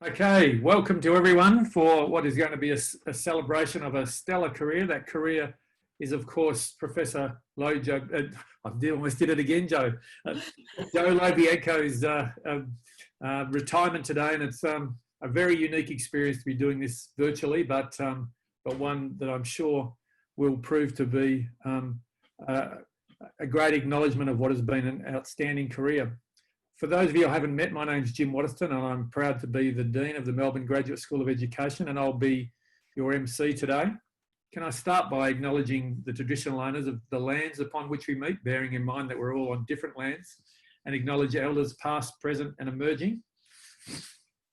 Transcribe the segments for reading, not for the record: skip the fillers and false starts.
Okay, welcome to everyone for what is going to be a celebration of a stellar career. That career is, of course, Professor Joe. I almost did it again, Joe. Joe Bianco's retirement today, and it's a very unique experience to be doing this virtually, but one that I'm sure will prove to be a great acknowledgement of what has been an outstanding career. For those of you I haven't met, my name's Jim Waterston, and I'm proud to be the Dean of the Melbourne Graduate School of Education, and I'll be your MC today. Can I start by acknowledging the traditional owners of the lands upon which we meet, bearing in mind that we're all on different lands, and acknowledge elders past, present and emerging.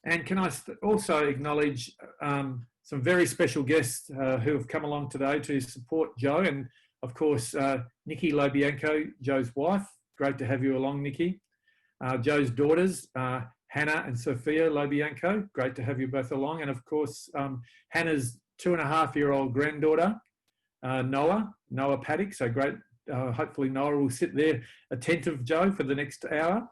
And can I also acknowledge some very special guests who have come along today to support Joe, and of course, Nikki Bianco, Joe's wife. Great to have you along, Nikki. Joe's daughters, Hannah and Sophia Bianco. Great to have you both along. And of course, Hannah's 2.5-year-old granddaughter, Noah Paddock. So great. Hopefully Noah will sit there attentive, Joe, for the next hour.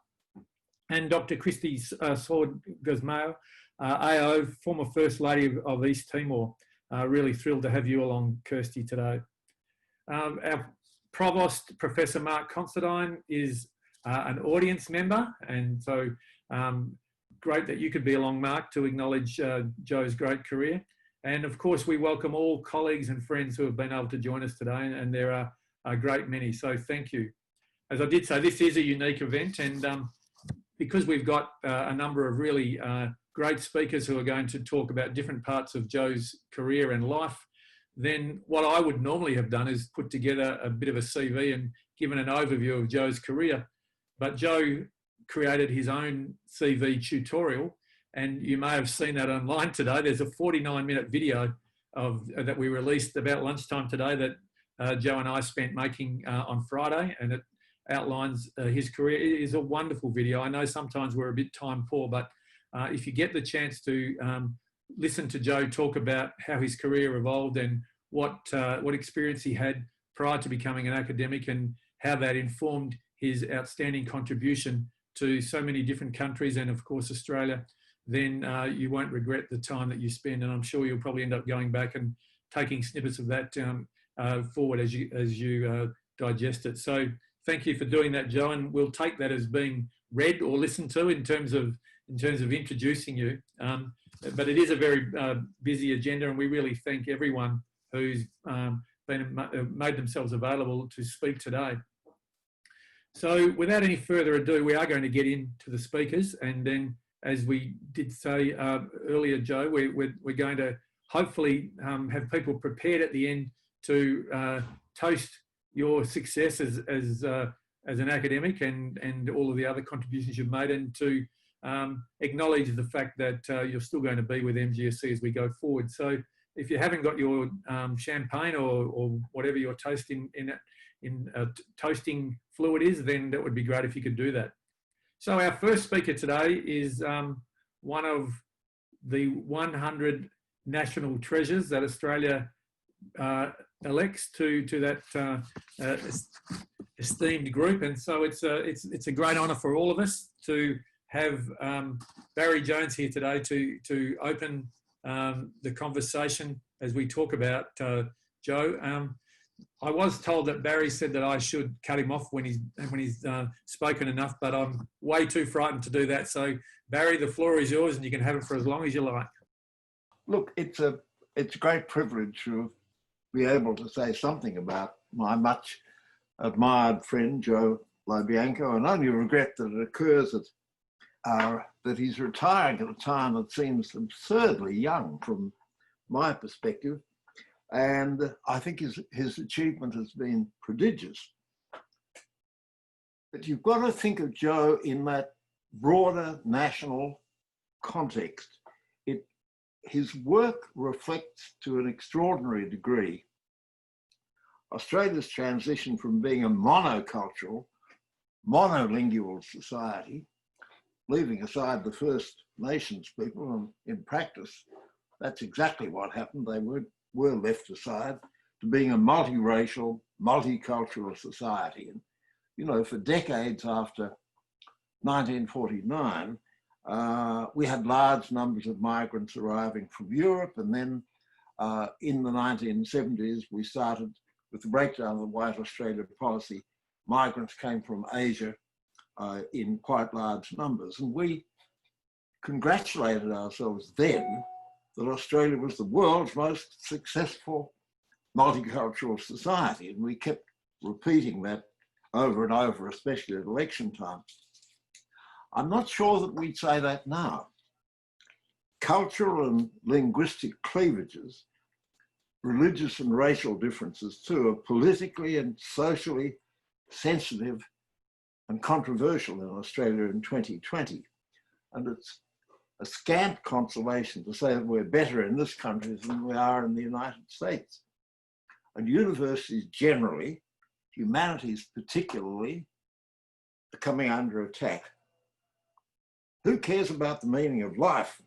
And Dr. Christy Sword Guzmao, AO, former First Lady of East Timor. Really thrilled to have you along, Kirsty, today. Our Provost, Professor Mark Considine, is an audience member, and so great that you could be along, Mark, to acknowledge Joe's great career. And of course, we welcome all colleagues and friends who have been able to join us today, and there are a great many, so thank you. As I did say, this is a unique event, and because we've got a number of really great speakers who are going to talk about different parts of Joe's career and life, then what I would normally have done is put together a bit of a CV and given an overview of Joe's career. But Joe created his own CV tutorial, and you may have seen that online today. There's a 49-minute video that we released about lunchtime today that Joe and I spent making on Friday, and it outlines his career. It is a wonderful video. I know sometimes we're a bit time poor, but if you get the chance to listen to Joe talk about how his career evolved and what experience he had prior to becoming an academic and how that informed his outstanding contribution to so many different countries and of course Australia, then you won't regret the time that you spend, and I'm sure you'll probably end up going back and taking snippets of that forward as you digest it. So thank you for doing that, Joe, and we'll take that as being read or listened to in terms of introducing you. But it is a very busy agenda, and we really thank everyone who's made themselves available to speak today. So without any further ado, we are going to get into the speakers, and then, as we did say earlier, Joe, we're going to hopefully have people prepared at the end to toast your success as an academic and all of the other contributions you've made, and to acknowledge the fact that you're still going to be with MGSC as we go forward. So if you haven't got your champagne or whatever your toasting toasting fluid is, then that would be great if you could do that. So our first speaker today is one of the 100 national treasures that Australia elects to that esteemed group, and so it's a great honour for all of us to have Barry Jones here today to open the conversation as we talk about Joe. I was told that Barry said that I should cut him off when he's spoken enough, but I'm way too frightened to do that. So Barry, the floor is yours, and you can have it for as long as you like. Look, it's a great privilege to be able to say something about my much admired friend Joe Bianco, and only regret that it occurs that he's retiring at a time that seems absurdly young from my perspective. And I think his achievement has been prodigious. But you've got to think of Joe in that broader national context. His work reflects to an extraordinary degree Australia's transition from being a monocultural, monolingual society, leaving aside the First Nations people, and in practice, that's exactly what happened. They were left aside, to being a multiracial, multicultural society. And, you know, for decades after 1949, We had large numbers of migrants arriving from Europe, and then in the 1970s, we started with the breakdown of the White Australia policy. Migrants came from Asia in quite large numbers, and we congratulated ourselves then that Australia was the world's most successful multicultural society, and we kept repeating that over and over, especially at election time. I'm not sure that we'd say that now. Cultural and linguistic cleavages, religious and racial differences too, are politically and socially sensitive and controversial in Australia in 2020. And it's a scant consolation to say that we're better in this country than we are in the United States. And universities generally, humanities particularly, are coming under attack. Who cares about the meaning of life?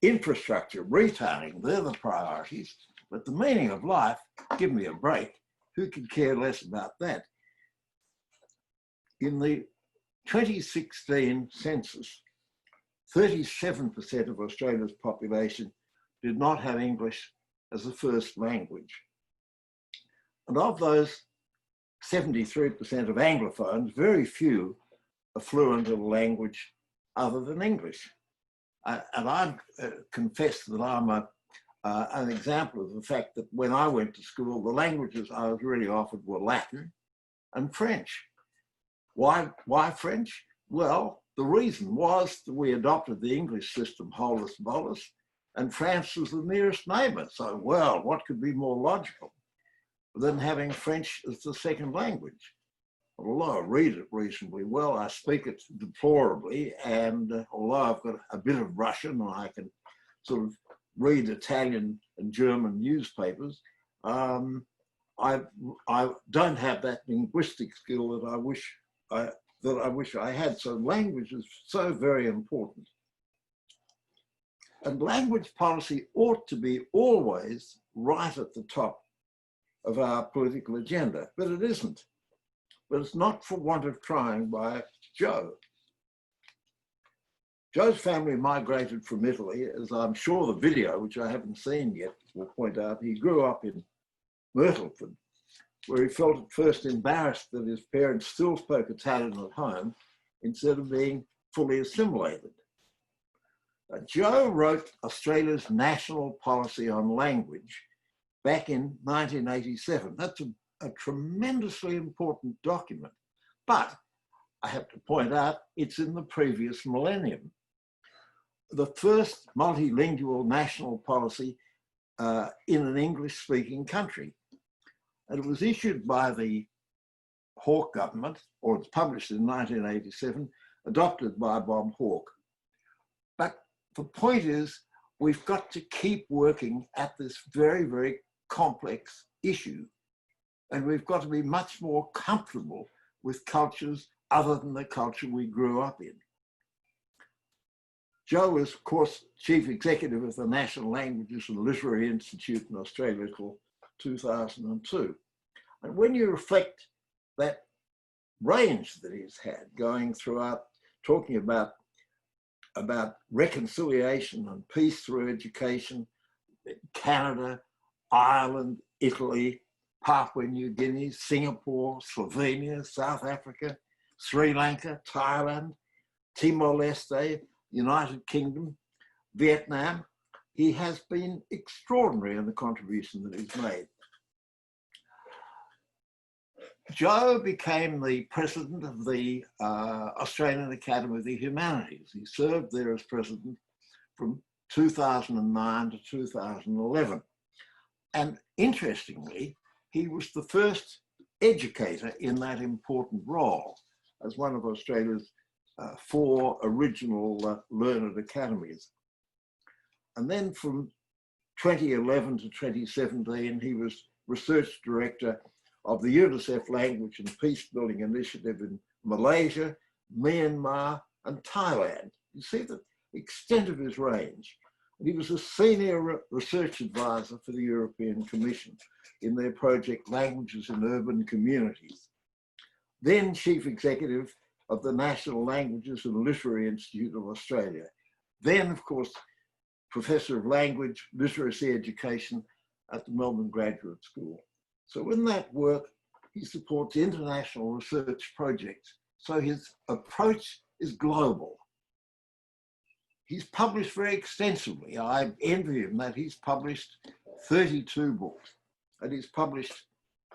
Infrastructure, retailing, they're the priorities. But the meaning of life, give me a break. Who could care less about that? In the 2016 census, 37% of Australia's population did not have English as a first language. And of those 73% of Anglophones, very few are fluent in a language other than English. And I confess that I'm an example of the fact that when I went to school, the languages I was really offered were Latin and French. Why French? Well, the reason was that we adopted the English system holus bolus, and France was the nearest neighbour. So, well, what could be more logical than having French as the second language? Although I read it reasonably well, I speak it deplorably, and although I've got a bit of Russian and I can sort of read Italian and German newspapers, I don't have that linguistic skill that I wish I had. So language is so very important. And language policy ought to be always right at the top of our political agenda, but it isn't. But it's not for want of trying by Joe. Joe's family migrated from Italy, as I'm sure the video, which I haven't seen yet, will point out. He grew up in Myrtleford, where he felt at first embarrassed that his parents still spoke Italian at home instead of being fully assimilated. Joe wrote Australia's national policy on language back in 1987. That's a tremendously important document, but I have to point out it's in the previous millennium. The first multilingual national policy in an English-speaking country. And it was issued by the Hawke government, or it's published in 1987, adopted by Bob Hawke. But the point is, we've got to keep working at this very, very complex issue. And we've got to be much more comfortable with cultures other than the culture we grew up in. Joe was, of course, chief executive of the National Languages and Literary Institute in Australia till 2002. And when you reflect that range that he's had going throughout, talking about reconciliation and peace through education, Canada, Ireland, Italy, Papua New Guinea, Singapore, Slovenia, South Africa, Sri Lanka, Thailand, Timor-Leste, United Kingdom, Vietnam, he has been extraordinary in the contribution that he's made. Joe became the president of the Australian Academy of the Humanities. He served there as president from 2009 to 2011. And interestingly, he was the first educator in that important role as one of Australia's 4 original learned academies. And then from 2011 to 2017, he was research director of the UNICEF Language and Peace Building Initiative in Malaysia, Myanmar, and Thailand. You see the extent of his range. And he was a senior research advisor for the European Commission in their project Languages in Urban Communities. Then chief executive of the National Languages and Literary Institute of Australia. Then, of course, Professor of Language, Literacy Education at the Melbourne Graduate School. So in that work, he supports international research projects. So his approach is global. He's published very extensively. I envy him that he's published 32 books, and he's published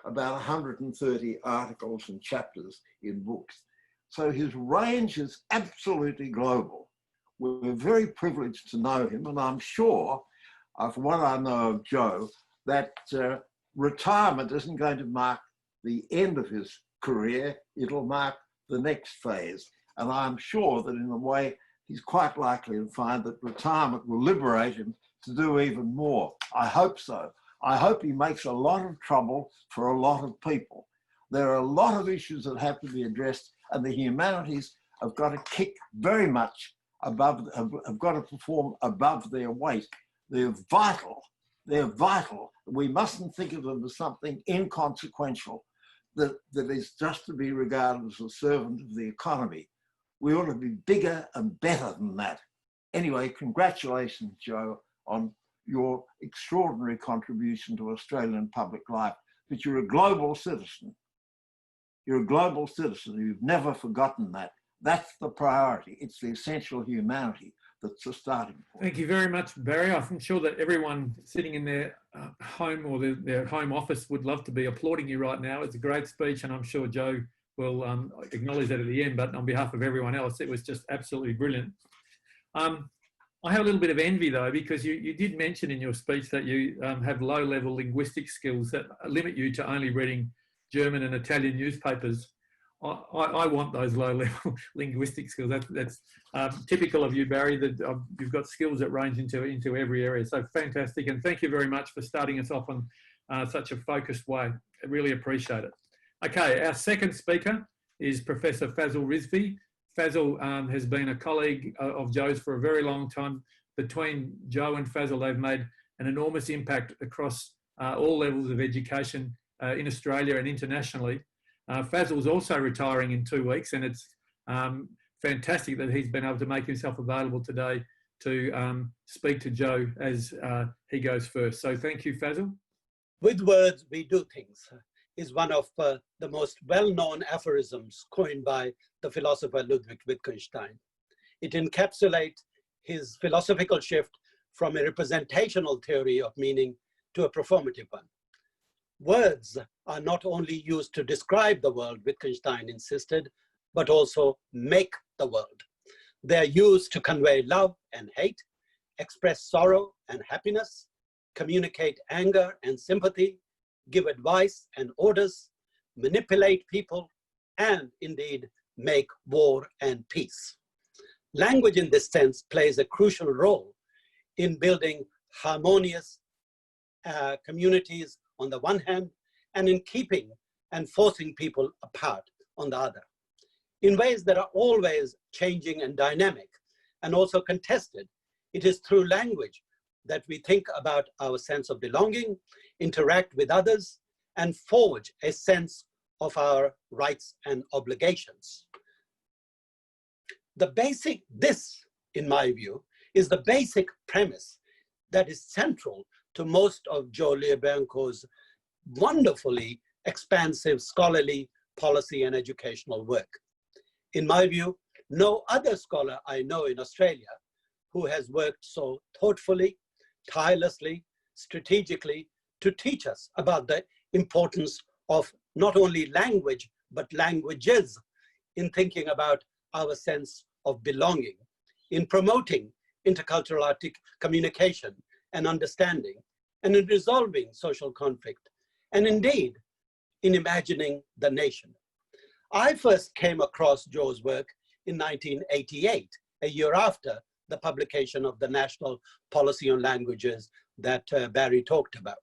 about 130 articles and chapters in books. So his range is absolutely global. We're very privileged to know him, and I'm sure, from what I know of Joe, that retirement isn't going to mark the end of his career, it'll mark the next phase. And I'm sure that in a way, he's quite likely to find that retirement will liberate him to do even more. I hope so. I hope he makes a lot of trouble for a lot of people. There are a lot of issues that have to be addressed, and the humanities have got to kick very much above, have got to perform above their weight. They're vital. They're vital. We mustn't think of them as something inconsequential that is just to be regarded as a servant of the economy. We ought to be bigger and better than that. Anyway, congratulations, Joe, on your extraordinary contribution to Australian public life. But you're a global citizen. You're a global citizen. You've never forgotten that. That's the priority. It's the essential humanity that's the starting point. Thank you very much, Barry. I'm sure that everyone sitting in their home or their home office would love to be applauding you right now. It's a great speech, and I'm sure Joe will acknowledge that at the end, but on behalf of everyone else, it was just absolutely brilliant. I have a little bit of envy though, because you did mention in your speech that you have low-level linguistic skills that limit you to only reading German and Italian newspapers. I want those low-level linguistic skills. That's typical of you, Barry, that you've got skills that range into every area. So fantastic, and thank you very much for starting us off on such a focused way. I really appreciate it. Okay, our second speaker is Professor Fazil Rizvi. Fazil has been a colleague of Joe's for a very long time. Between Joe and Fazil, they've made an enormous impact across all levels of education in Australia and internationally. Fazil's also retiring in 2 weeks, and it's fantastic that he's been able to make himself available today to speak to Joe as he goes first. So thank you, Fazil. With words, we do things is one of the most well-known aphorisms coined by the philosopher Ludwig Wittgenstein. It encapsulates his philosophical shift from a representational theory of meaning to a performative one. Words are not only used to describe the world, Wittgenstein insisted, but also make the world. They're used to convey love and hate, express sorrow and happiness, communicate anger and sympathy, give advice and orders, manipulate people, and indeed make war and peace. Language in this sense plays a crucial role in building harmonious communities on the one hand, and in keeping and forcing people apart on the other, in ways that are always changing and dynamic, and also contested. It is through language that we think about our sense of belonging, interact with others, and forge a sense of our rights and obligations. This, in my view, is the basic premise that is central to most of Joe Bianco's wonderfully expansive scholarly policy and educational work. In my view, no other scholar I know in Australia who has worked so thoughtfully, tirelessly, strategically to teach us about the importance of not only language, but languages in thinking about our sense of belonging, in promoting intercultural communication and understanding, and in resolving social conflict, and indeed in imagining the nation. I first came across Joe's work in 1988, a year after the publication of the National Policy on Languages that Barry talked about.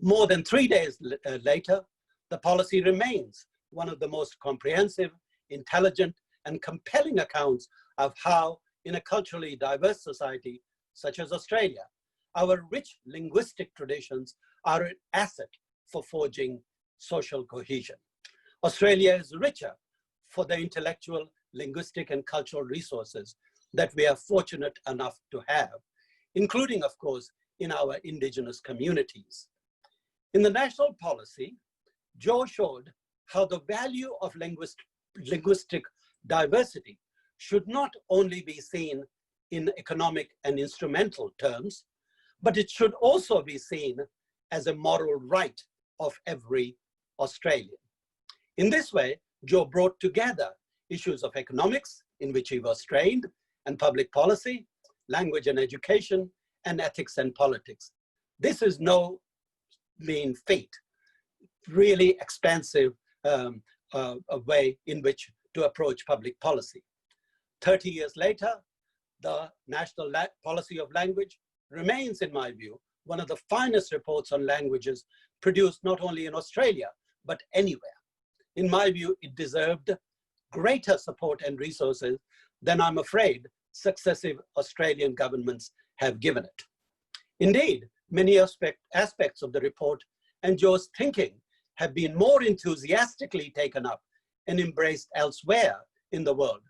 More than 3 days later, the policy remains one of the most comprehensive, intelligent, and compelling accounts of how, in a culturally diverse society such as Australia, our rich linguistic traditions are an asset for forging social cohesion. Australia is richer for the intellectual, linguistic, and cultural resources that we are fortunate enough to have, including, of course, in our indigenous communities. In the national policy, Joe showed how the value of linguistic diversity should not only be seen in economic and instrumental terms, but it should also be seen as a moral right of every Australian. In this way, Joe brought together issues of economics, in which he was trained, and public policy, language and education, and ethics and politics. This is no mean feat, really expansive a way in which to approach public policy. 30 years later, the National Policy of Language remains, in my view, one of the finest reports on languages produced not only in Australia, but anywhere. In my view, it deserved greater support and resources than I'm afraid successive Australian governments have given it. Indeed, many aspects of the report and Joe's thinking have been more enthusiastically taken up and embraced elsewhere in the world.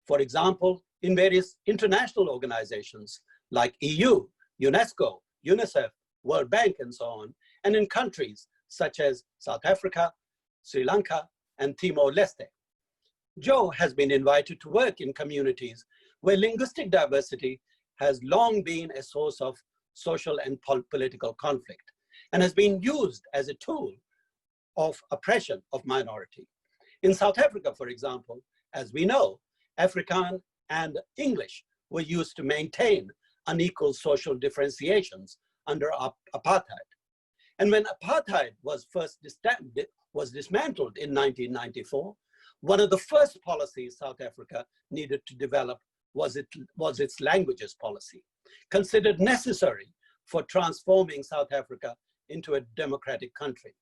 For example, in various international organizations like EU, UNESCO, UNICEF, World Bank, and so on, and in countries such as South Africa, Sri Lanka, and Timor-Leste. Joe has been invited to work in communities where linguistic diversity has long been a source of social and political conflict and has been used as a tool of oppression of minority. In South Africa, for example, as we know, Afrikaans and English were used to maintain unequal social differentiations under apartheid. And when apartheid was first dismantled in 1994, one of the first policies South Africa needed to develop was its languages policy, considered necessary for transforming South Africa into a democratic country.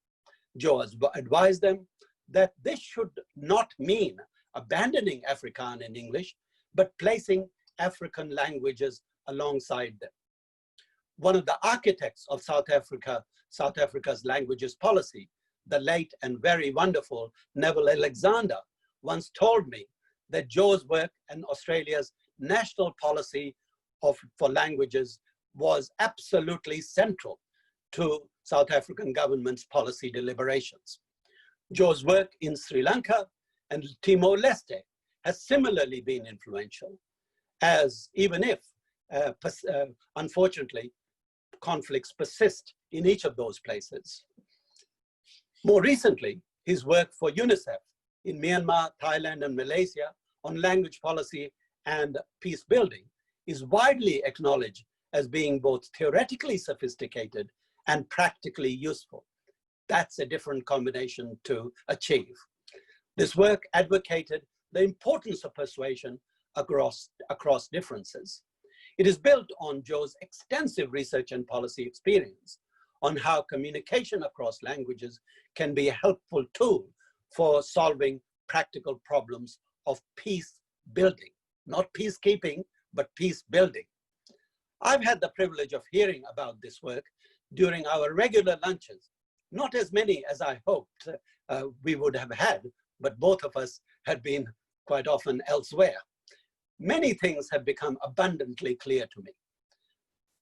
Joe advised them that this should not mean abandoning Afrikaans and English, but placing African languages alongside them. One of the architects of South Africa's languages policy, the late and very wonderful Neville Alexander, once told me that Joe's work and Australia's national policy for languages was absolutely central to South African government's policy deliberations. Joe's work in Sri Lanka and Timor-Leste has similarly been influential, as even if, unfortunately, conflicts persist in each of those places. More recently, his work for UNICEF in Myanmar, Thailand, and Malaysia on language policy and peace building is widely acknowledged as being both theoretically sophisticated and practically useful. That's a different combination to achieve. This work advocated the importance of persuasion across differences. It is built on Joe's extensive research and policy experience on how communication across languages can be a helpful tool for solving practical problems of peace building, not peacekeeping, but peace building. I've had the privilege of hearing about this work during our regular lunches, not as many as I hoped we would have had, but both of us had been quite often elsewhere. Many things have become abundantly clear to me.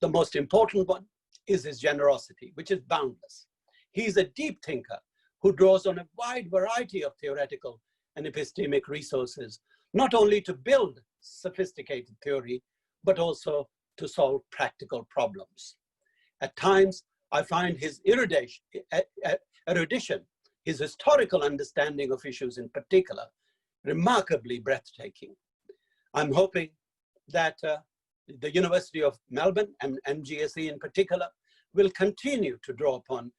The most important one is his generosity, which is boundless. He's a deep thinker who draws on a wide variety of theoretical and epistemic resources, not only to build sophisticated theory, but also to solve practical problems. At times, I find his erudition, his historical understanding of issues in particular, remarkably breathtaking. I'm hoping that the University of Melbourne and MGSE in particular will continue to draw upon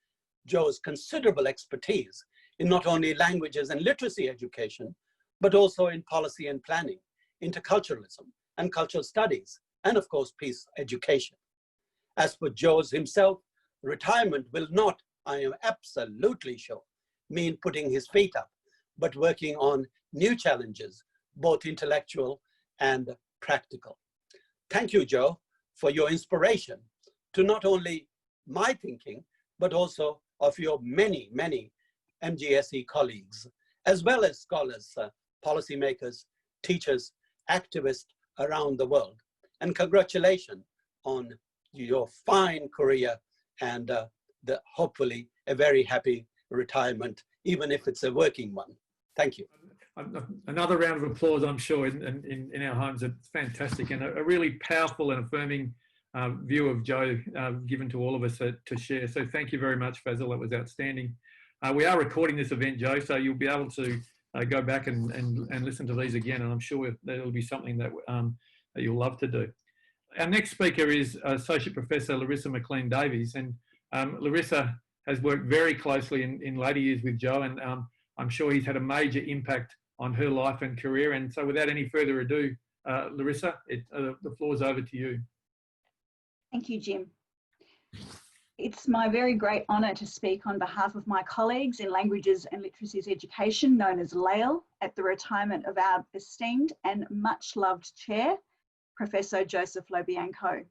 Joe's considerable expertise in not only languages and literacy education, but also in policy and planning, interculturalism and cultural studies, and of course, peace education. As for Joe's himself, retirement will not, I am absolutely sure, mean putting his feet up, but working on new challenges, both intellectual and practical. Thank you, Joe, for your inspiration to not only my thinking, but also of your many, many MGSE colleagues, as well as scholars policymakers, teachers, activists around the world. And congratulations on your fine career and hopefully a very happy retirement, even if it's a working one. Thank you. Another round of applause, I'm sure, in our homes. It's fantastic and a really powerful and affirming view of Joe given to all of us to share. So thank you very much, Fazil. That was outstanding. We are recording this event, Joe, so you'll be able to go back and listen to these again, and I'm sure that it'll be something that you'll love to do. Our next speaker is Associate Professor Larissa McLean-Davies, and Larissa has worked very closely in later years with Joe, and I'm sure he's had a major impact on her life and career. And so without any further ado, Larissa, the floor's over to you. Thank you, Jim. It's my very great honour to speak on behalf of my colleagues in Languages and Literacies Education, known as LAIL, at the retirement of our esteemed and much loved chair, Professor Joseph Bianco.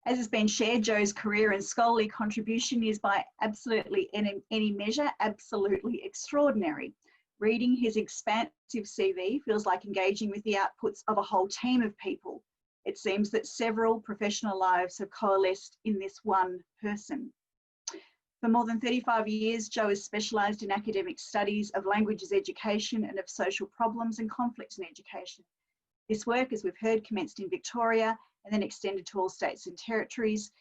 As has been shared, Joe's career and scholarly contribution is by absolutely any measure, absolutely extraordinary. Reading his expansive CV feels like engaging with the outputs of a whole team of people. It seems that several professional lives have coalesced in this one person. For more than 35 years, Joe has specialised in academic studies of languages education and of social problems and conflicts in education. This work, as we've heard, commenced in Victoria and then extended to all states and territories.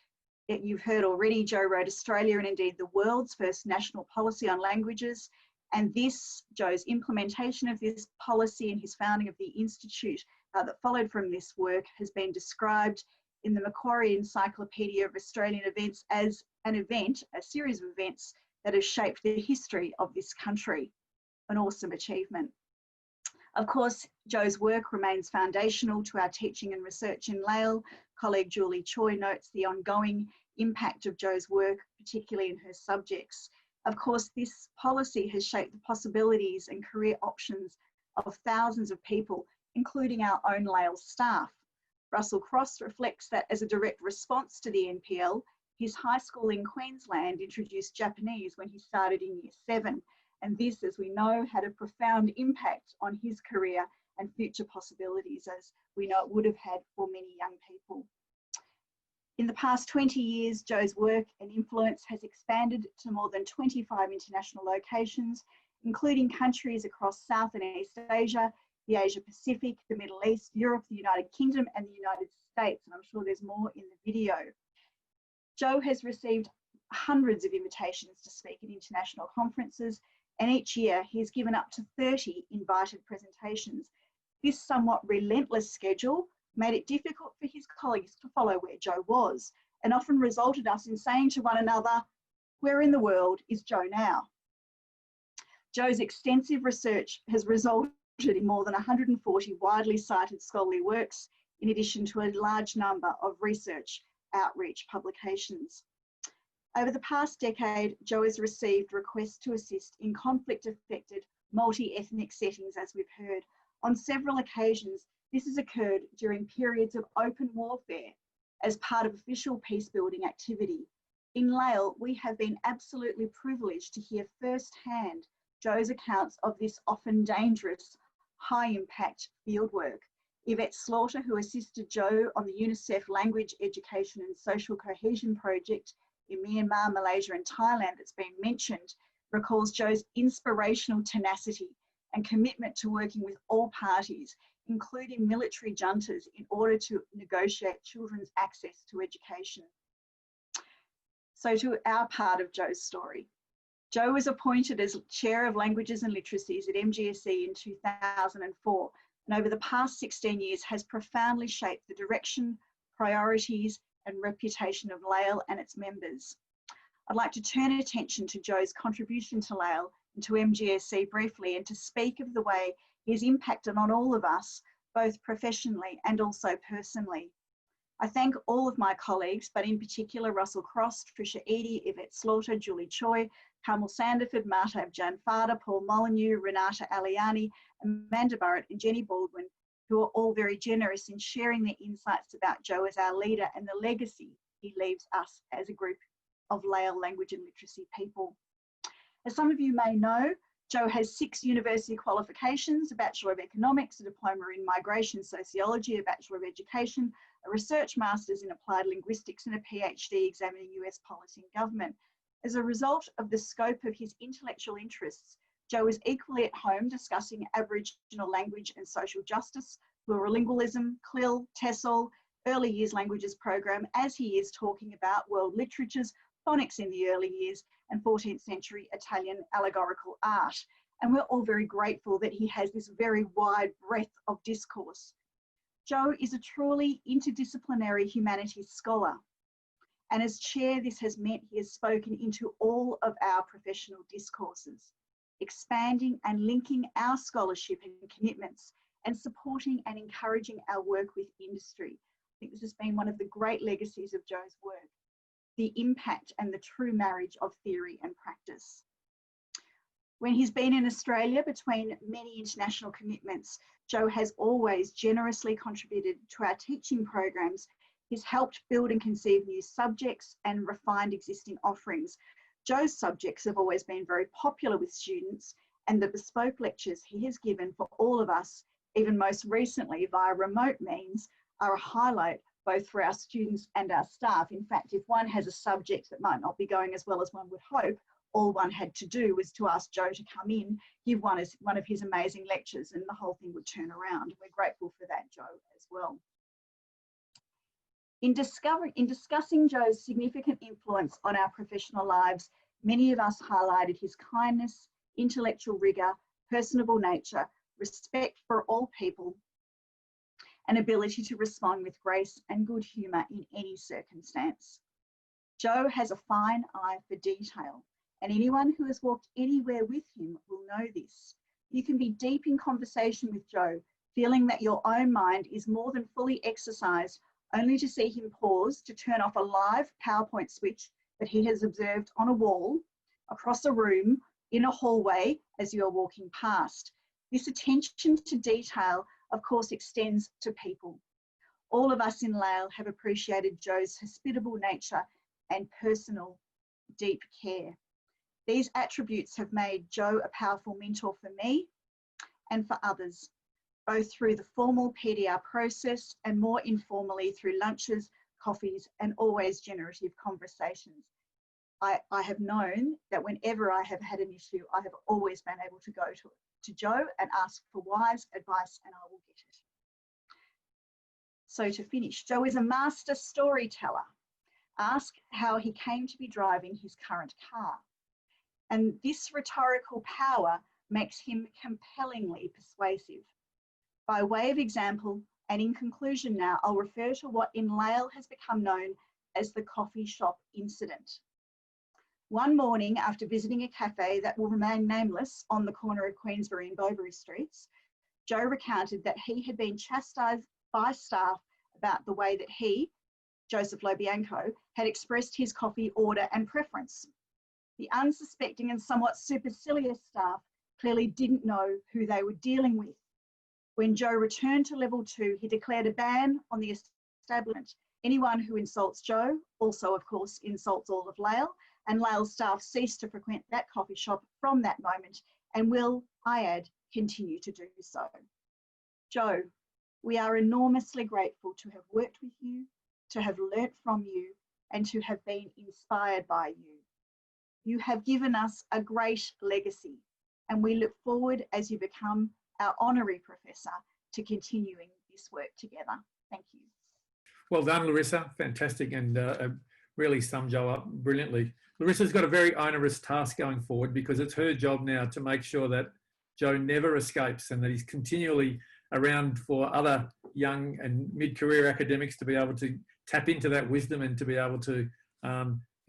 You've heard already, Joe wrote Australia and indeed the world's first national policy on languages. And Joe's implementation of this policy and his founding of the Institute that followed from this work has been described in the Macquarie Encyclopedia of Australian Events as a series of events that have shaped the history of this country. An awesome achievement. Of course, Joe's work remains foundational to our teaching and research in LAIL. Colleague Julie Choi notes the ongoing impact of Joe's work, particularly in her subjects. Of course, this policy has shaped the possibilities and career options of thousands of people, including our own LAIL staff. Russell Cross reflects that as a direct response to the NPL, his high school in Queensland introduced Japanese when he started in Year 7. And this, as we know, had a profound impact on his career and future possibilities, as we know it would have had for many young people. In the past 20 years, Joe's work and influence has expanded to more than 25 international locations, including countries across South and East Asia, the Asia Pacific, the Middle East, Europe, the United Kingdom, and the United States. And I'm sure there's more in the video. Joe has received hundreds of invitations to speak at international conferences, and each year he's given up to 30 invited presentations. This somewhat relentless schedule made it difficult for his colleagues to follow where Joe was, and often resulted us in saying to one another, where in the world is Joe now? Joe's extensive research has resulted in more than 140 widely cited scholarly works, in addition to a large number of research outreach publications. Over the past decade, Joe has received requests to assist in conflict-affected multi-ethnic settings, as we've heard. On several occasions, this has occurred during periods of open warfare as part of official peace-building activity. In LAIL, we have been absolutely privileged to hear firsthand Joe's accounts of this often dangerous, high-impact fieldwork. Yvette Slaughter, who assisted Joe on the UNICEF Language Education and Social Cohesion Project in Myanmar, Malaysia and Thailand that's been mentioned, recalls Joe's inspirational tenacity and commitment to working with all parties, including military juntas, in order to negotiate children's access to education. So to our part of Joe's story. Joe was appointed as Chair of Languages and Literacies at MGSE in 2004, and over the past 16 years has profoundly shaped the direction, priorities, and reputation of LAIL and its members. I'd like to turn attention to Joe's contribution to LAIL and to MGSE briefly, and to speak of the way he has impacted on all of us, both professionally and also personally. I thank all of my colleagues, but in particular Russell Cross, Tricia Eadie, Yvette Slaughter, Julie Choi, Carmel Sanderford, Marta Abjan-Fada, Paul Molyneux, Renata Aliani, Amanda Burrett and Jenny Baldwin, who are all very generous in sharing their insights about Joe as our leader and the legacy he leaves us as a group of LAIL language and literacy people. As some of you may know, Joe has 6 university qualifications, a Bachelor of Economics, a Diploma in Migration Sociology, a Bachelor of Education, a Research Master's in Applied Linguistics, and a PhD examining US policy and government. As a result of the scope of his intellectual interests, Joe is equally at home discussing Aboriginal language and social justice, plurilingualism, CLIL, TESOL, early years languages program, as he is talking about world literatures, phonics in the early years, and 14th century Italian allegorical art. And we're all very grateful that he has this very wide breadth of discourse. Joe is a truly interdisciplinary humanities scholar. And as chair, this has meant he has spoken into all of our professional discourses, expanding and linking our scholarship and commitments and supporting and encouraging our work with industry. I think this has been one of the great legacies of Joe's work, the impact and the true marriage of theory and practice. When he's been in Australia between many international commitments, Joe has always generously contributed to our teaching programs. He's helped build and conceive new subjects and refined existing offerings. Joe's subjects have always been very popular with students, and the bespoke lectures he has given for all of us, even most recently via remote means, are a highlight both for our students and our staff. In fact, if one has a subject that might not be going as well as one would hope, all one had to do was to ask Joe to come in, give one of his amazing lectures, and the whole thing would turn around. We're grateful for that, Joe, as well. In discussing Joe's significant influence on our professional lives, many of us highlighted his kindness, intellectual rigour, personable nature, respect for all people, and ability to respond with grace and good humour in any circumstance. Joe has a fine eye for detail, and anyone who has walked anywhere with him will know this. You can be deep in conversation with Joe, feeling that your own mind is more than fully exercised, only to see him pause to turn off a live PowerPoint switch that he has observed on a wall, across a room, in a hallway as you are walking past. This attention to detail, of course, extends to people. All of us in Lael have appreciated Joe's hospitable nature and personal, deep care. These attributes have made Joe a powerful mentor for me and for others, both through the formal PDR process and more informally through lunches, coffees, and always generative conversations. I have known that whenever I have had an issue, I have always been able to go to Joe and ask for wise advice, and I will get it. So to finish, Joe is a master storyteller. Ask how he came to be driving his current car. And this rhetorical power makes him compellingly persuasive. By way of example, and in conclusion now, I'll refer to what in Lael has become known as the coffee shop incident. One morning, after visiting a cafe that will remain nameless on the corner of Queensbury and Bowbury Streets, Joe recounted that he had been chastised by staff about the way that he, Joseph Bianco, had expressed his coffee order and preference. The unsuspecting and somewhat supercilious staff clearly didn't know who they were dealing with. When Joe returned to level 2, he declared a ban on the establishment. Anyone who insults Joe also, of course, insults all of Lael, and Lael staff ceased to frequent that coffee shop from that moment and will, I add, continue to do so. Joe, we are enormously grateful to have worked with you, to have learnt from you, and to have been inspired by you. You have given us a great legacy, and we look forward, as you become our honorary professor, to continuing this work together. Thank you. Well done, Larissa. Fantastic, and really summed Joe up brilliantly. Larissa's got a very onerous task going forward because it's her job now to make sure that Joe never escapes and that he's continually around for other young and mid-career academics to be able to tap into that wisdom and to be able to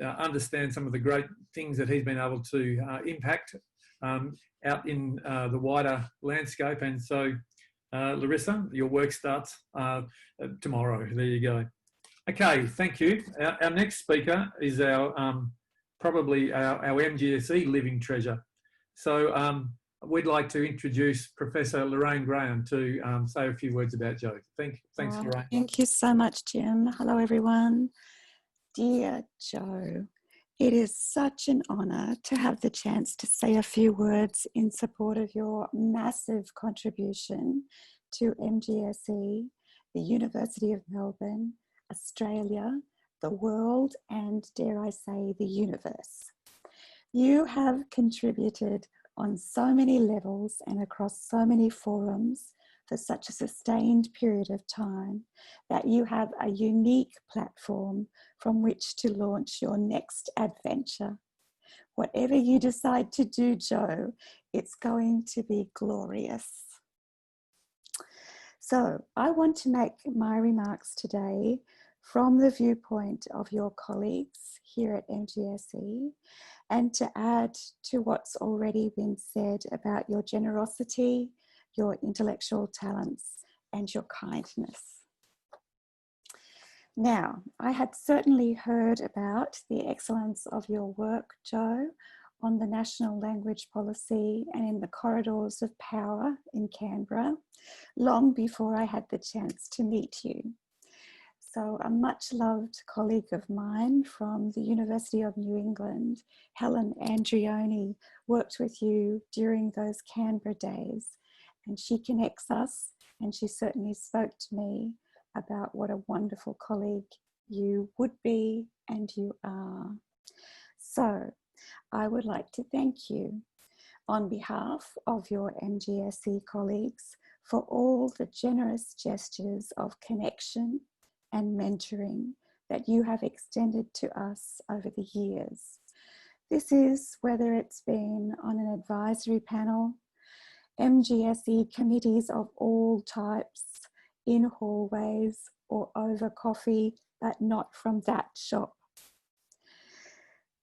understand some of the great things that he's been able to impact out in the wider landscape. And so, Larissa, your work starts tomorrow. There you go. Okay, thank you. Our next speaker is our probably our MGSE living treasure. So we'd like to introduce Professor Lorraine Graham to say a few words about Joe. Thanks, Lorraine. Thank you so much, Jim. Hello, everyone. Dear Joe, It is such an honour to have the chance to say a few words in support of your massive contribution to MGSE, the University of Melbourne, Australia, the world, and dare I say, the universe. You have contributed on so many levels and across so many forums for such a sustained period of time that you have a unique platform from which to launch your next adventure. Whatever you decide to do, Joe, it's going to be glorious. So I want to make my remarks today from the viewpoint of your colleagues here at MGSE, and to add to what's already been said about your generosity, your intellectual talents, and your kindness. Now, I had certainly heard about the excellence of your work, Joe, on the National Language Policy and in the corridors of power in Canberra, long before I had the chance to meet you. So a much loved colleague of mine from the University of New England, Helen Andrioni, worked with you during those Canberra days, and she connects us, and she certainly spoke to me about what a wonderful colleague you would be and you are. So I would like to thank you on behalf of your MGSE colleagues for all the generous gestures of connection and mentoring that you have extended to us over the years. This is whether it's been on an advisory panel, MGSE committees of all types, in hallways or over coffee, but not from that shop.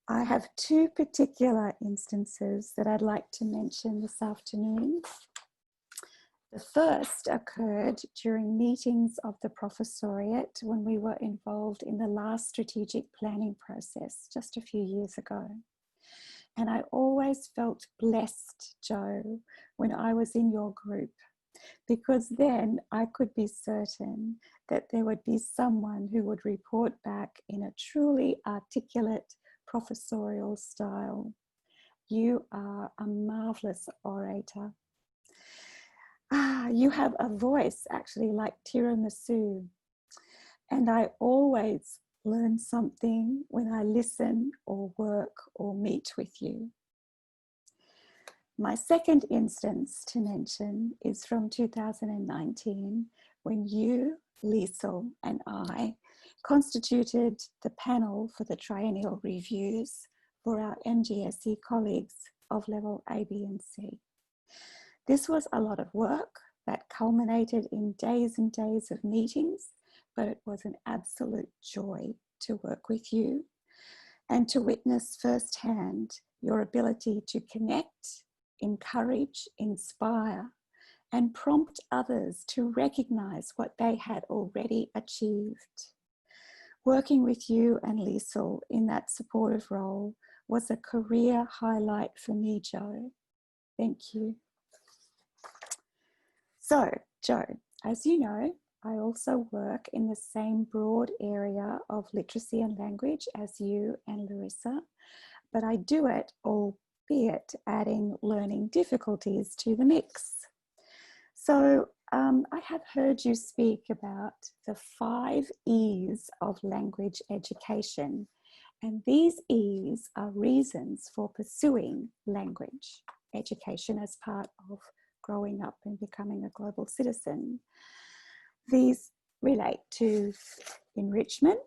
I have two particular instances that I'd like to mention this afternoon. The first occurred during meetings of the professoriate when we were involved in the last strategic planning process just a few years ago. And I always felt blessed, Joe, when I was in your group, because then I could be certain that there would be someone who would report back in a truly articulate professorial style. You are a marvelous orator. You have a voice actually like tiramisu. And I always learn something when I listen or work or meet with you. My second instance to mention is from 2019, when you, Liesl, and I constituted the panel for the triennial reviews for our MGSE colleagues of level A, B, and C. This was a lot of work that culminated in days and days of meetings, but it was an absolute joy to work with you and to witness firsthand your ability to connect, encourage, inspire, and prompt others to recognize what they had already achieved. Working with you and Liesl in that supportive role was a career highlight for me, Joe. Thank you. So, Joe, as you know, I also work in the same broad area of literacy and language as you and Larissa, but I do it, albeit adding learning difficulties to the mix. So I have heard you speak about the 5 E's of language education, and these E's are reasons for pursuing language education as part of growing up and becoming a global citizen. These relate to enrichment.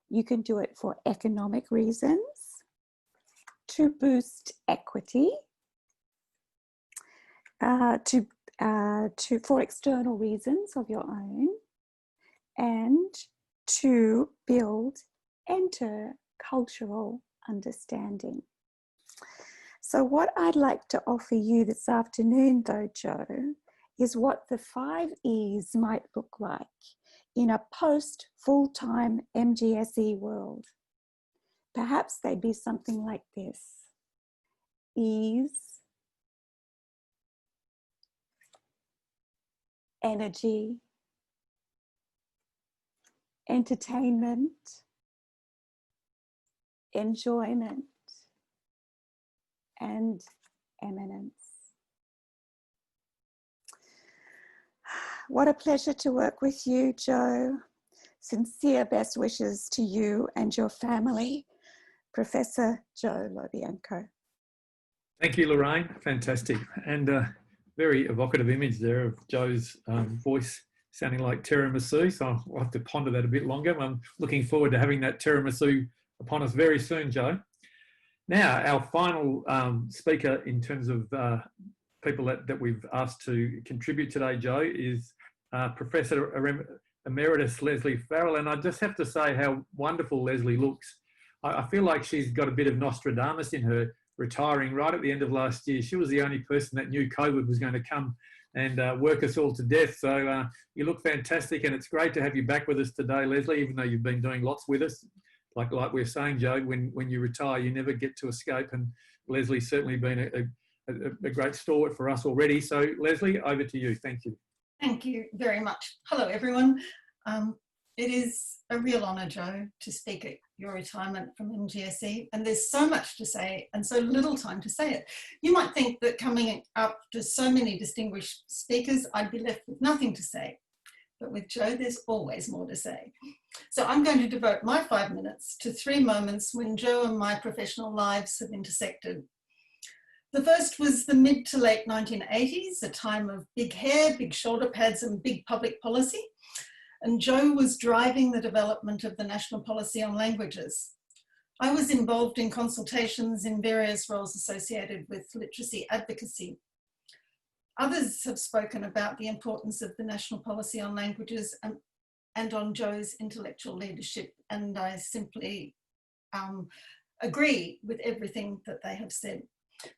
You can do it for economic reasons, to boost equity, for external reasons of your own, and to build intercultural understanding. So what I'd like to offer you this afternoon, though, Joe, is what the 5 E's might look like in a post-full-time MGSE world. Perhaps they'd be something like this: ease, energy, entertainment, enjoyment, and eminence. What a pleasure to work with you, Joe. Sincere best wishes to you and your family, Professor Joe Bianco. Thank you, Lorraine. Fantastic. And very evocative image there of Joe's voice sounding like tiramisu. So I'll have to ponder that a bit longer. I'm looking forward to having that tiramisu upon us very soon, Joe. Now, our final speaker in terms of people that we've asked to contribute today, Joe, is Professor Emeritus Leslie Farrell. And I just have to say how wonderful Leslie looks. I feel like she's got a bit of Nostradamus in her, retiring right at the end of last year. She was the only person that knew COVID was going to come and work us all to death. So you look fantastic, and it's great to have you back with us today, Leslie, even though you've been doing lots with us. Like we're saying, Joe, when you retire, you never get to escape, and Leslie's certainly been a great stalwart for us already. So Leslie, over to you. Thank you. Thank you very much. Hello, everyone. It is a real honour, Joe, to speak at your retirement from MGSE, and there's so much to say and so little time to say it. You might think that coming up to so many distinguished speakers, I'd be left with nothing to say, but with Joe, there's always more to say. So I'm going to devote my 5 minutes to 3 moments when Joe and my professional lives have intersected. The first was the mid to late 1980s, a time of big hair, big shoulder pads, and big public policy. And Joe was driving the development of the national policy on languages. I was involved in consultations in various roles associated with literacy advocacy. Others have spoken about the importance of the national policy on languages and on Joe's intellectual leadership, and I simply agree with everything that they have said.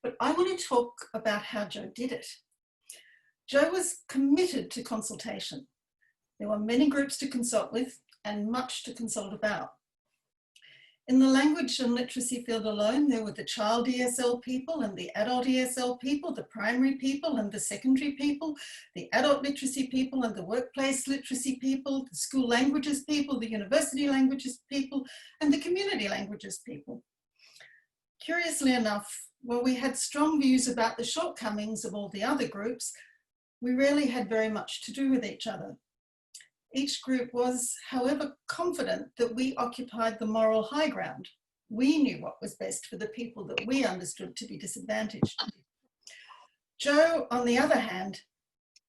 But I want to talk about how Joe did it. Joe was committed to consultation. There were many groups to consult with and much to consult about. In the language and literacy field alone, there were the child ESL people and the adult ESL people, the primary people and the secondary people, the adult literacy people and the workplace literacy people, the school languages people, the university languages people, and the community languages people. Curiously enough, while we had strong views about the shortcomings of all the other groups, we rarely had very much to do with each other. Each group was, however, confident that we occupied the moral high ground. We knew what was best for the people that we understood to be disadvantaged. Joe, on the other hand,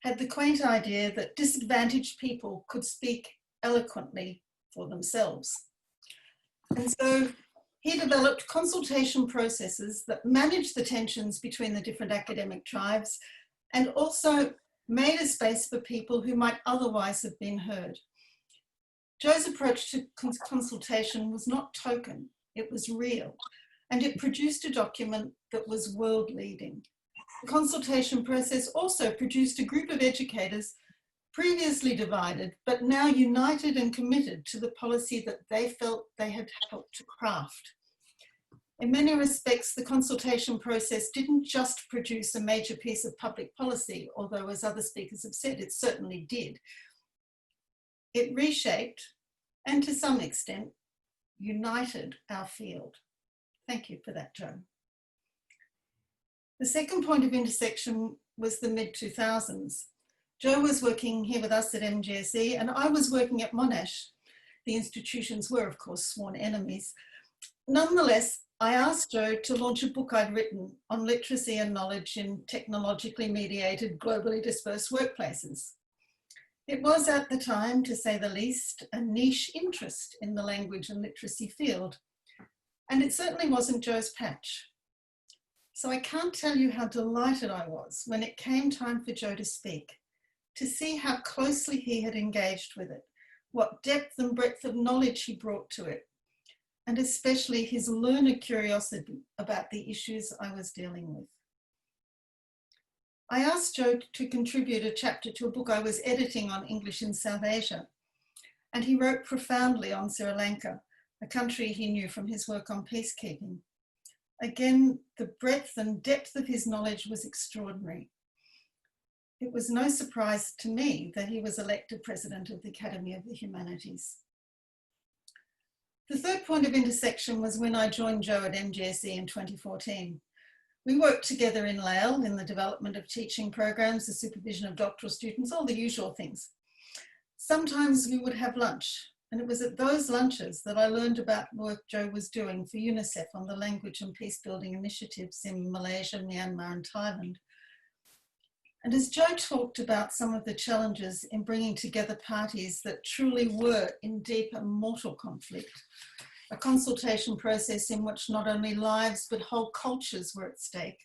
had the quaint idea that disadvantaged people could speak eloquently for themselves. And so he developed consultation processes that managed the tensions between the different academic tribes and also made a space for people who might otherwise have been heard. Joe's approach to consultation was not token, it was real, and it produced a document that was world-leading. The consultation process also produced a group of educators previously divided, but now united and committed to the policy that they felt they had helped to craft. In many respects, the consultation process didn't just produce a major piece of public policy, although as other speakers have said, it certainly did. It reshaped, and to some extent, united our field. Thank you for that, Joe. The second point of intersection was the mid-2000s. Joe was working here with us at MGSE, and I was working at Monash. The institutions were, of course, sworn enemies. Nonetheless, I asked Joe to launch a book I'd written on literacy and knowledge in technologically mediated, globally dispersed workplaces. It was at the time, to say the least, a niche interest in the language and literacy field, and it certainly wasn't Joe's patch. So I can't tell you how delighted I was when it came time for Joe to speak, to see how closely he had engaged with it, what depth and breadth of knowledge he brought to it, and especially his learned curiosity about the issues I was dealing with. I asked Joe to contribute a chapter to a book I was editing on English in South Asia, and he wrote profoundly on Sri Lanka, a country he knew from his work on peacekeeping. Again, the breadth and depth of his knowledge was extraordinary. It was no surprise to me that he was elected President of the Academy of the Humanities. The third point of intersection was when I joined Joe at MGSE in 2014. We worked together in Lael in the development of teaching programs, the supervision of doctoral students, all the usual things. Sometimes we would have lunch, and it was at those lunches that I learned about work Joe was doing for UNICEF on the language and peace building initiatives in Malaysia, Myanmar, and Thailand. And as Joe talked about some of the challenges in bringing together parties that truly were in deep and mortal conflict, a consultation process in which not only lives but whole cultures were at stake,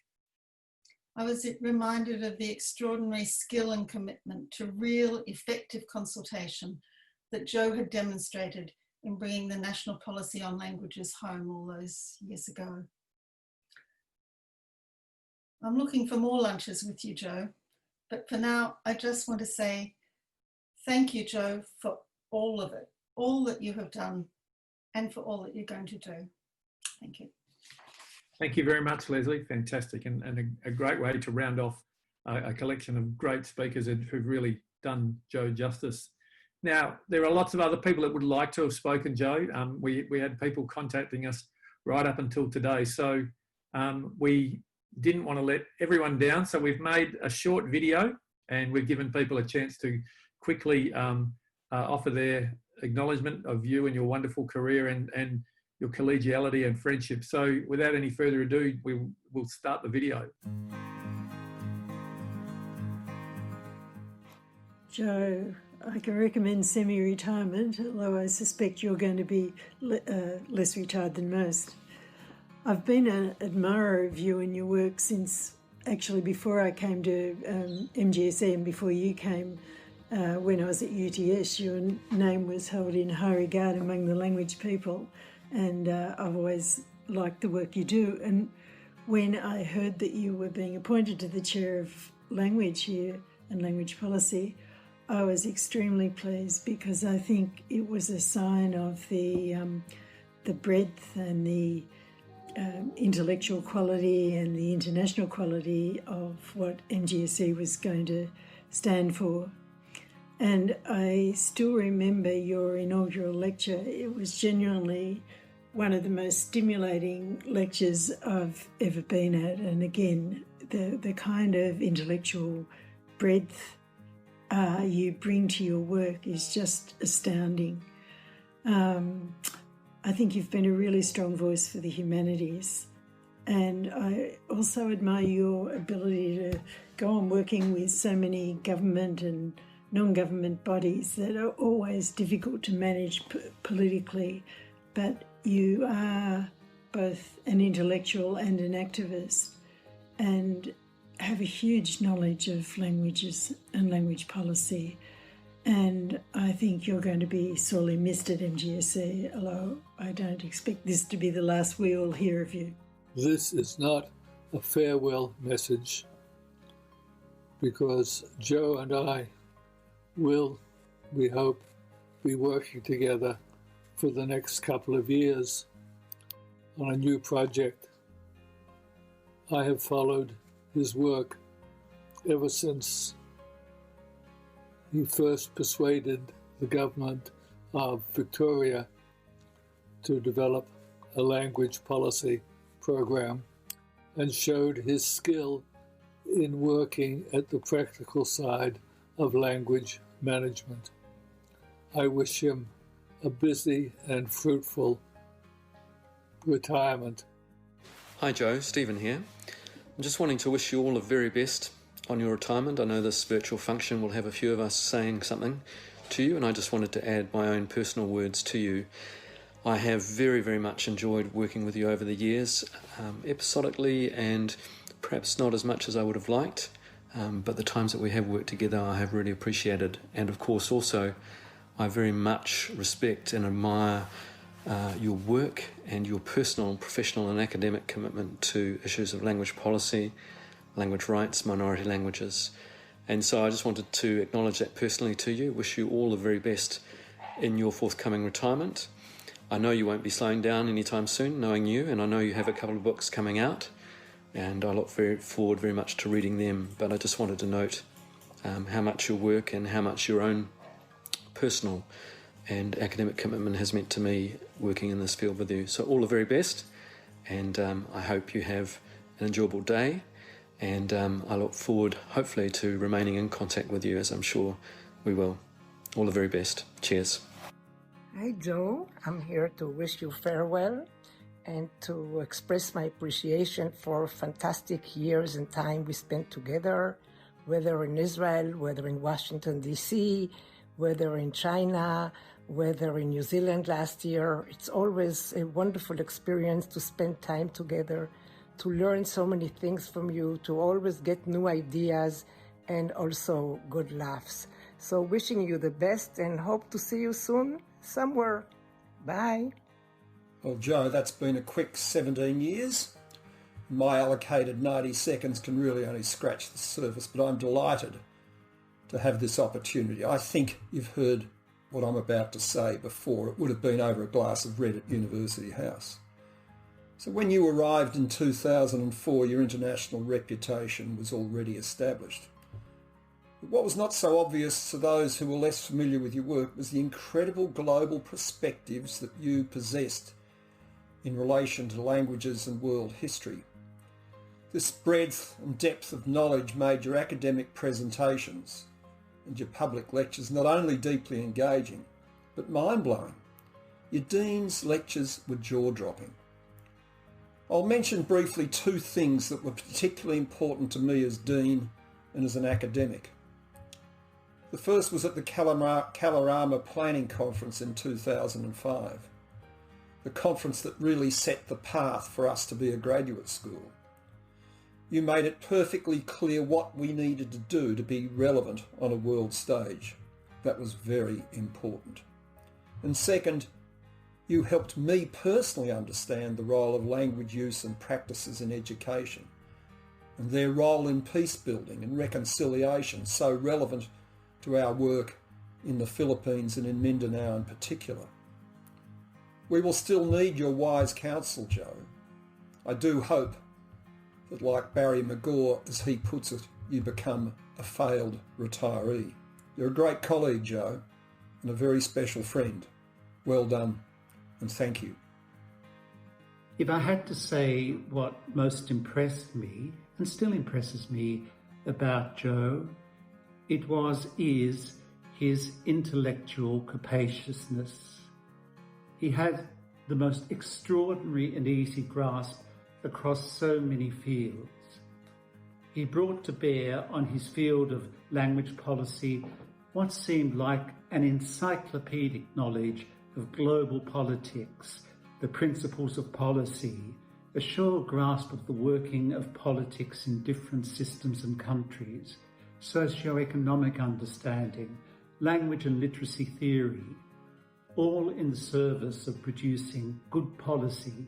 I was reminded of the extraordinary skill and commitment to real effective consultation that Joe had demonstrated in bringing the national policy on languages home all those years ago. I'm looking for more lunches with you, Joe, but for now, I just want to say thank you, Joe, for all of it, all that you have done, and for all that you're going to do. Thank you. Thank you very much, Leslie. Fantastic, and a great way to round off a collection of great speakers who've really done Joe justice. Now, there are lots of other people that would like to have spoken, Joe. We had people contacting us right up until today, so we didn't want to let everyone down, so we've made a short video and we've given people a chance to quickly offer their acknowledgement of you and your wonderful career and your collegiality and friendship. So without any further ado, we'll start the video. Joe, I can recommend semi-retirement, although I suspect you're going to be less retired than most. I've been an admirer of you and your work since actually before I came to MGSE and before you came. When I was at UTS, your name was held in high regard among the language people, and I've always liked the work you do. And when I heard that you were being appointed to the chair of language here and language policy, I was extremely pleased because I think it was a sign of the breadth and the intellectual quality and the international quality of what MGSE was going to stand for. And I still remember your inaugural lecture. It was genuinely one of the most stimulating lectures I've ever been at. And again, the kind of intellectual breadth you bring to your work is just astounding. I think you've been a really strong voice for the humanities. And I also admire your ability to go on working with so many government and non-government bodies that are always difficult to manage politically, but you are both an intellectual and an activist and have a huge knowledge of languages and language policy. And I think you're going to be sorely missed at MGSE, although I don't expect this to be the last we all hear of you. This is not a farewell message, because Joe and I will, we hope, be working together for the next couple of years on a new project. I have followed his work ever since he first persuaded the government of Victoria to develop a language policy program and showed his skill in working at the practical side of language management. I wish him a busy and fruitful retirement. Hi Joe, Stephen here. I'm just wanting to wish you all the very best on your retirement. I know this virtual function will have a few of us saying something to you, and I just wanted to add my own personal words to you. I have very, very much enjoyed working with you over the years, episodically and perhaps not as much as I would have liked, but the times that we have worked together I have really appreciated. And of course also I very much respect and admire your work and your personal, professional and academic commitment to issues of language policy, language rights, minority languages. And so I just wanted to acknowledge that personally to you, wish you all the very best in your forthcoming retirement. I know you won't be slowing down anytime soon, knowing you, and I know you have a couple of books coming out, and I look forward very much to reading them. But I just wanted to note how much your work and how much your own personal and academic commitment has meant to me working in this field with you. So all the very best, and I hope you have an enjoyable day, and I look forward hopefully to remaining in contact with you, as I'm sure we will. All the very best. Cheers. Hi Joe, I'm here to wish you farewell and to express my appreciation for fantastic years and time we spent together, whether in Israel, whether in Washington DC, whether in China, whether in New Zealand last year. It's always a wonderful experience to spend time together, to learn so many things from you, to always get new ideas and also good laughs. So wishing you the best and hope to see you soon somewhere. Bye. Well, Joe, that's been a quick 17 years. My allocated 90 seconds can really only scratch the surface, but I'm delighted to have this opportunity. I think you've heard what I'm about to say before. It would have been over a glass of red at University House. So when you arrived in 2004, your international reputation was already established. But what was not so obvious to those who were less familiar with your work was the incredible global perspectives that you possessed in relation to languages and world history. This breadth and depth of knowledge made your academic presentations and your public lectures not only deeply engaging, but mind-blowing. Your dean's lectures were jaw-dropping. I'll mention briefly two things that were particularly important to me as dean and as an academic. The first was at the Kalorama Planning Conference in 2005, the conference that really set the path for us to be a graduate school. You made it perfectly clear what we needed to do to be relevant on a world stage. That was very important. And second, you helped me personally understand the role of language use and practices in education, and their role in peace building and reconciliation, so relevant to our work in the Philippines and in Mindanao in particular. We will still need your wise counsel, Joe. I do hope that, like Barry McGaw, as he puts it, you become a failed retiree. You're a great colleague, Joe, and a very special friend. Well done, and thank you. If I had to say what most impressed me, and still impresses me, about Joe, it is his intellectual capaciousness. He had the most extraordinary and easy grasp across so many fields. He brought to bear on his field of language policy what seemed like an encyclopedic knowledge of global politics, the principles of policy, a sure grasp of the working of politics in different systems and countries, socio-economic understanding, language and literacy theory, all in the service of producing good policy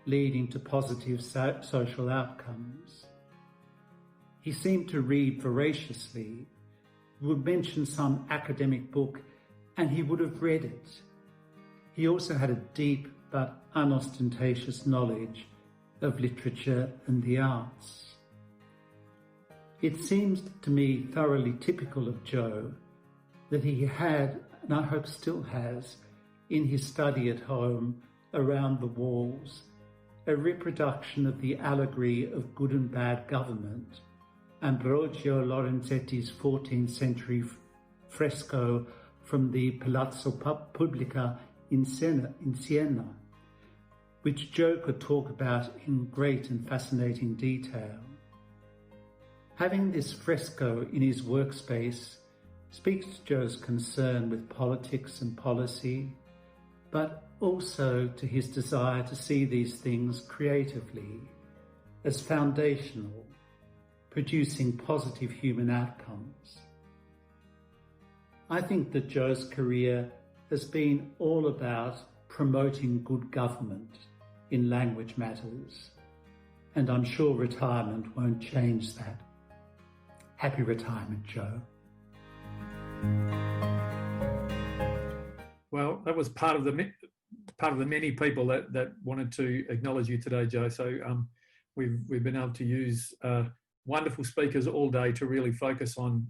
leading to positive social outcomes. He seemed to read voraciously, would mention some academic book, and he would have read it. He also had a deep but unostentatious knowledge of literature and the arts. It seems to me thoroughly typical of Joe that he had, and I hope still has, in his study at home around the walls, a reproduction of the allegory of good and bad government, Ambrogio Lorenzetti's 14th century fresco from the Palazzo Pubblica in Siena, which Joe could talk about in great and fascinating detail. Having this fresco in his workspace speaks to Joe's concern with politics and policy, but also to his desire to see these things creatively as foundational, producing positive human outcomes. I think that Joe's career has been all about promoting good government in language matters, and I'm sure retirement won't change that. Happy retirement, Joe. Well, that was part of the many people that wanted to acknowledge you today, Joe. So we've been able to use wonderful speakers all day to really focus on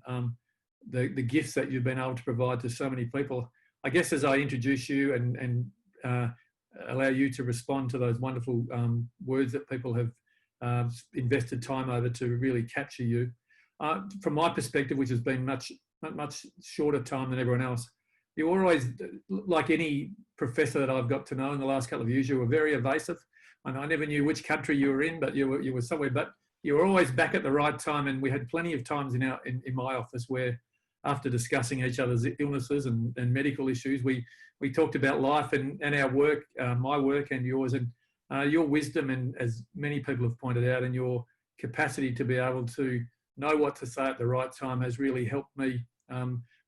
the gifts that you've been able to provide to so many people. I guess as I introduce you and allow you to respond to those wonderful words that people have invested time over to really capture you. From my perspective, which has been much shorter time than everyone else, you always, like any professor that I've got to know in the last couple of years, you were very evasive. And I never knew which country you were in, but you were somewhere. But you were always back at the right time. And we had plenty of times in my office where, after discussing each other's illnesses and medical issues, we talked about life and our work, my work and yours, and your wisdom, and as many people have pointed out, and your capacity to be able to know what to say at the right time has really helped me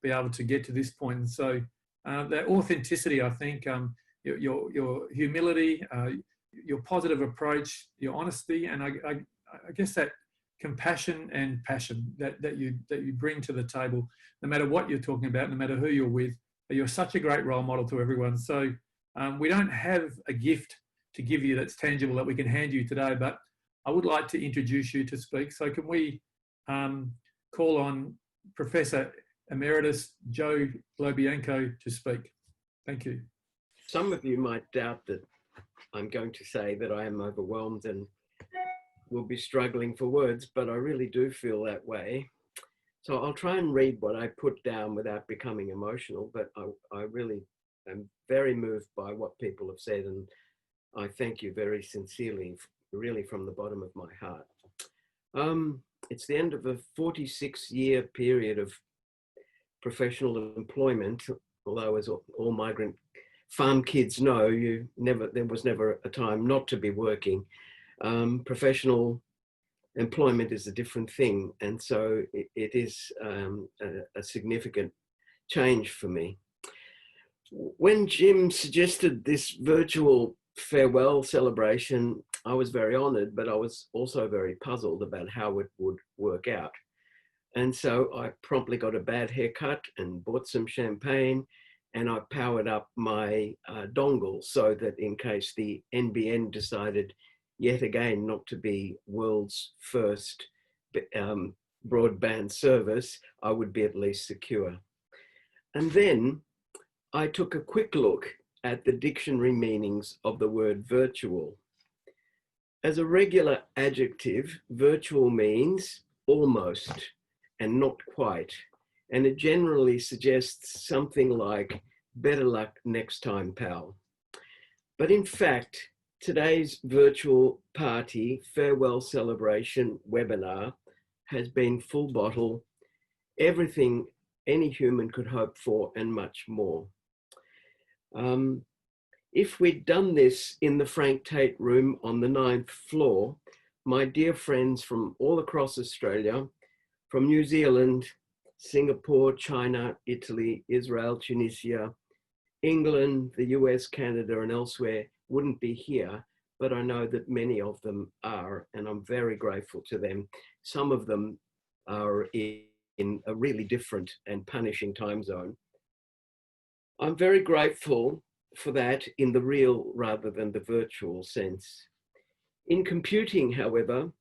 be able to get to this point. And so that authenticity, I think, your humility, your positive approach, your honesty, and I guess that compassion and passion that you bring to the table, no matter what you're talking about, no matter who you're with, you're such a great role model to everyone. So we don't have a gift to give you that's tangible that we can hand you today, but I would like to introduce you to speak. So can we call on Professor Emeritus Joe Bianco to speak? Thank you. Some of you might doubt that I'm going to say that I am overwhelmed and will be struggling for words, but I really do feel that way. So I'll try and read what I put down without becoming emotional, but I really am very moved by what people have said, and I thank you very sincerely, really from the bottom of my heart. It's the end of a 46-year period of professional employment, although as all migrant farm kids know, there was never a time not to be working. Professional employment is a different thing, and so it is a significant change for me. When Jim suggested this virtual farewell celebration, I was very honored, but I was also very puzzled about how it would work out. And so I promptly got a bad haircut and bought some champagne, and I powered up my dongle so that in case the NBN decided yet again not to be world's first broadband service, I would be at least secure. And then I took a quick look at the dictionary meanings of the word virtual. As a regular adjective, virtual means almost and not quite, and it generally suggests something like better luck next time, pal. But in fact, today's virtual party farewell celebration webinar has been full bottle, everything any human could hope for and much more. If we'd done this in the Frank Tate room on the 9th floor, my dear friends from all across Australia, from New Zealand, Singapore, China, Italy, Israel, Tunisia, England, the US, Canada, and elsewhere wouldn't be here, but I know that many of them are, and I'm very grateful to them. Some of them are in a really different and punishing time zone. I'm very grateful for that in the real rather than the virtual sense. In computing, however,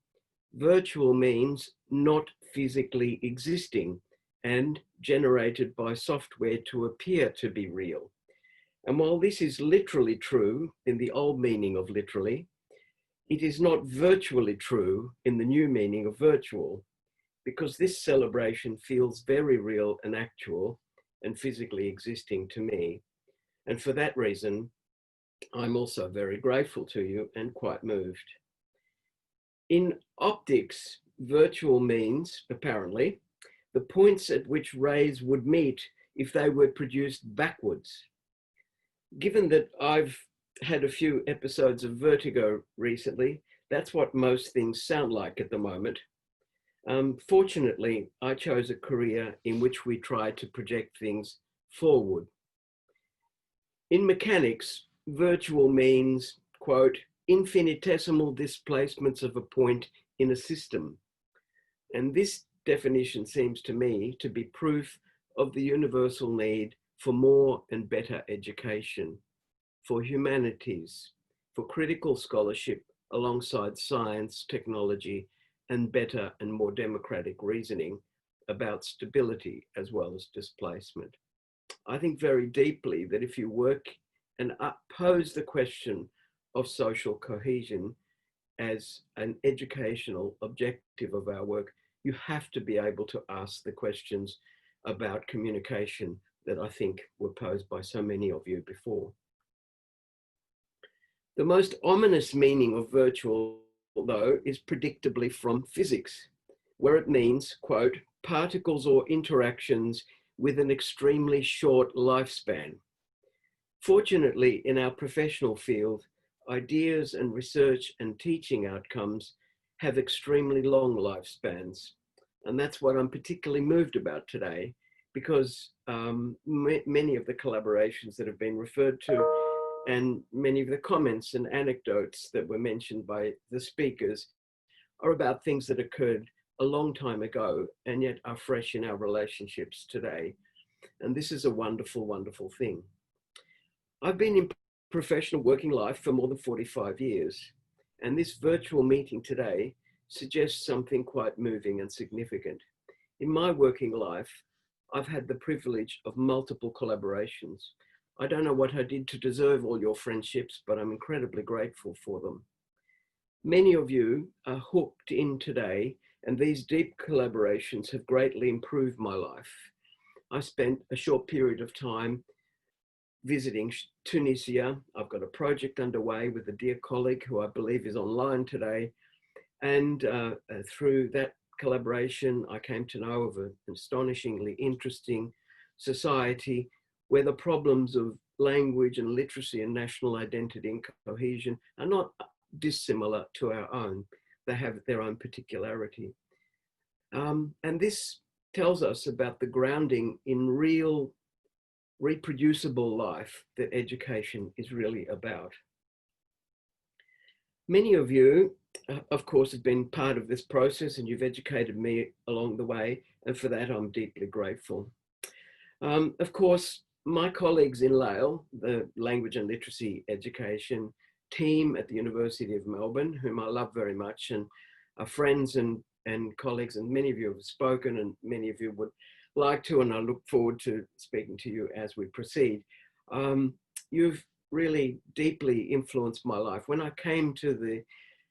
virtual means not physically existing and generated by software to appear to be real. And while this is literally true in the old meaning of literally, it is not virtually true in the new meaning of virtual, because this celebration feels very real and actual and physically existing to me. And for that reason, I'm also very grateful to you and quite moved. In optics, virtual means, apparently, the points at which rays would meet if they were produced backwards. Given that I've had a few episodes of vertigo recently, that's what most things sound like at the moment. Fortunately, I chose a career in which we try to project things forward. In mechanics, virtual means, quote, infinitesimal displacements of a point in a system. And this definition seems to me to be proof of the universal need for more and better education, for humanities, for critical scholarship alongside science, technology, and better and more democratic reasoning about stability as well as displacement. I think very deeply that if you work and pose the question of social cohesion as an educational objective of our work, you have to be able to ask the questions about communication that I think were posed by so many of you before. The most ominous meaning of virtual, though, is predictably from physics, where it means, quote, particles or interactions with an extremely short lifespan. Fortunately, in our professional field, ideas and research and teaching outcomes have extremely long lifespans. And that's what I'm particularly moved about today, because many of the collaborations that have been referred to and many of the comments and anecdotes that were mentioned by the speakers are about things that occurred a long time ago and yet are fresh in our relationships today. And this is a wonderful, wonderful thing. I've been in professional working life for more than 45 years, and this virtual meeting today suggests something quite moving and significant. In my working life, I've had the privilege of multiple collaborations. I don't know what I did to deserve all your friendships, but I'm incredibly grateful for them. Many of you are hooked in today, and these deep collaborations have greatly improved my life. I spent a short period of time visiting Tunisia. I've got a project underway with a dear colleague who I believe is online today. And through that collaboration, I came to know of an astonishingly interesting society where the problems of language and literacy and national identity and cohesion are not dissimilar to our own. They have their own particularity. And this tells us about the grounding in real, reproducible life that education is really about. Many of you, of course, have been part of this process and you've educated me along the way, and for that I'm deeply grateful. Of course, my colleagues in LAIL, the Language and Literacy Education team at the University of Melbourne, whom I love very much, and are friends and colleagues, and many of you have spoken and many of you would like to, and I look forward to speaking to you as we proceed. You've really deeply influenced my life. When I came to the